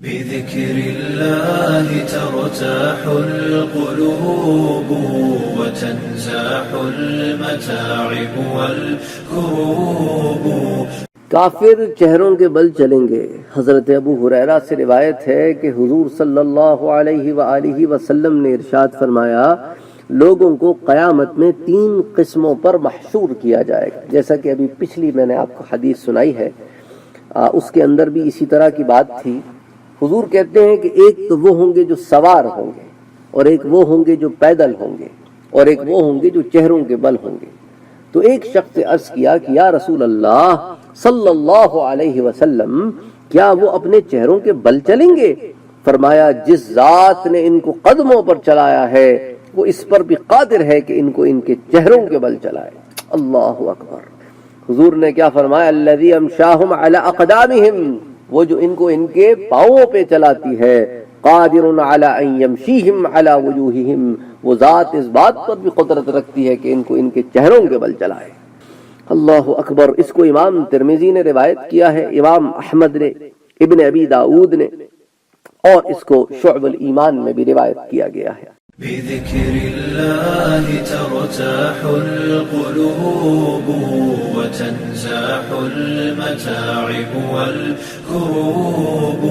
بذكر الله ترتاح القلوب وتنزاح المتاعب والكروب. کافر چہروں کے بل چلیں گے. حضرت ابو ہریرہ سے روایت ہے کہ حضور صلی اللہ علیہ وآلہ وسلم نے ارشاد فرمایا لوگوں کو قیامت میں 3 قسموں پر محشور کیا جائے گا. جیسا کہ ابھی پچھلی میں نے آپ کو حدیث سنائی ہے، اس کے اندر بھی اسی طرح کی بات تھی. حضور کہتے ہیں کہ ایک تو وہ ہوں گے جو سوار ہوں گے، اور ایک وہ ہوں گے جو پیدل ہوں گے، اور ایک وہ ہوں گے جو چہروں کے بل ہوں گے. تو ایک شخص سے عرض کیا کہ یا رسول اللہ صلی اللہ علیہ وسلم کیا وہ اپنے چہروں کے بل چلیں گے؟ فرمایا جس ذات نے ان کو قدموں پر چلایا ہے وہ اس پر بھی قادر ہے کہ ان کو ان کے چہروں کے بل چلائے. اللہ اکبر. حضور نے کیا فرمایا؟ الذی امشاہم علی اقدامہم، وہ جو ان کو ان کے پاؤں پہ چلاتی ہے. قادر علی ان یمشیہم علی وجوہہم، وہ ذات اس بات پر بھی قدرت رکھتی ہے کہ ان کو ان کے چہروں کے بل چلائے. اللہ اکبر. اس کو امام ترمذی نے روایت کیا ہے، امام احمد نے، ابن ابی داؤد نے، اور اس کو شعب الایمان میں بھی روایت کیا گیا ہے. بذكر الله ترتاح القلوب وتنزاح المتاعب والكروب.